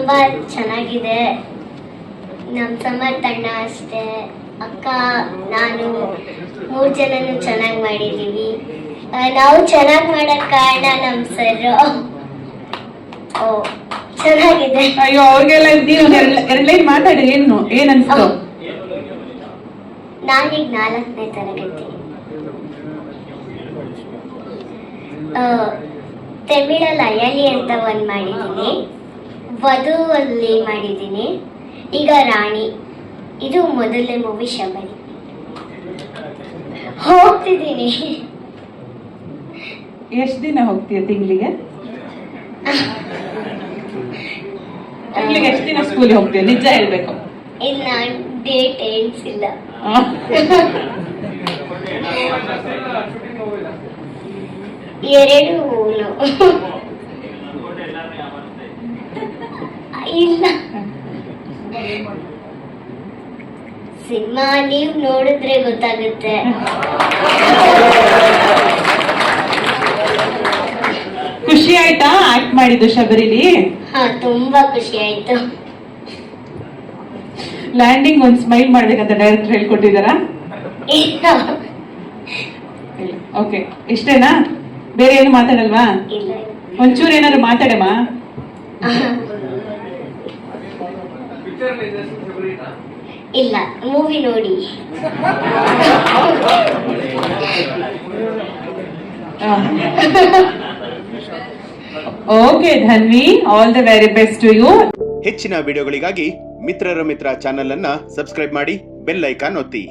ತುಂಬಾ ಚೆನ್ನಾಗಿದೆ. ನಮ್ಮ ಸಮರ್ಥಣ್ಣ ಅಷ್ಟೇ, ಅಕ್ಕ ನಾನು 3 ಜನನು ಚೆನ್ನಾಗಿ ಮಾಡಿದೀವಿ. ನಾವು ಚೆನ್ನಾಗಿ ಮಾಡಕ್ ಕಾರಣ ನಮ್ಮ ಸರ್. ಚೆನ್ನಾಗಿದೆ. ಅಯ್ಯೋ ಅವ್ರಿಗೆಲ್ಲ ಎರಡು ಲೈನ್ ಮಾತಾಡಿ. ಏನ್ ಅನ್ಸ್ತು? ನಾನೀಗ 4ನೇ ತರಗತಿ. ತಮಿಳಲ್ಲಿ ಅಯಲಿ ಅಂತ ಒಂದು ಮಾಡಿದ್ದೀನಿ, ವಧುವಲ್ಲಿ ಮಾಡಿದ್ದೀನಿ, ಈಗ ರಾಣಿ. ಇದು ಮೊದಲನೇ ಮೂವಿ ಶಬರಿ. ಹೋಗ್ತಿದ್ದೀನಿ. ಎಷ್ಟು ದಿನ ಹೋಗ್ತೀಯ ತಿಂಗಳಿಗೆ? ಎಷ್ಟು ದಿನ ಸ್ಕೂಲಿಗೆ ಹೋಗ್ತೀಯ? ನಿಜ ಹೇಳ್ಬೇಕು. ಇಲ್ಲ, ಡೇಟ್ ಎಣಿಸಿಲ್ಲ. ಎರಡು ಇಲ್ಲ. ಸಿನಿಮಾ ನೀವು ನೋಡಿದ್ರೆ ಗೊತ್ತಾಗುತ್ತೆ. ಖುಷಿ ಆಯ್ತಾ ಆಕ್ಟ್ ಮಾಡಿದ್ದು ಶಬರಿಲಿ? ಹಾ, ತುಂಬಾ ಖುಷಿ ಆಯ್ತು. ಲ್ಯಾಂಡಿಂಗ್ ಒಂದ್ ಸ್ಮೈಲ್ ಮಾಡ್ಬೇಕಂತ ಡೈರೆಕ್ಟರ್ ಹೇಳ್ಕೊಟ್ಟಿದಾರ? ಓಕೆ, ಇಷ್ಟೇನಾ? ಬೇರೆ ಏನು ಮಾತಾಡಲ್ವಾ? ಒಂಚೂರು ಏನಾದ್ರು ಮಾತಾಡಮ್ಮ. ಇಲ್ಲ, ಮೂವಿ ನೋಡಿ. Okay Dhanvi, all the very best to you. ಹೆಚ್ಚಿನ ವಿಡಿಯೋಗಳಿಗಾಗಿ ಮಿತ್ರರ ಮಿತ್ರ ಚಾನೆಲ್ ಅನ್ನ ಸಬ್ಸ್ಕ್ರೈಬ್ ಮಾಡಿ, ಬೆಲ್ ಐಕಾನ್ ಒತ್ತಿ.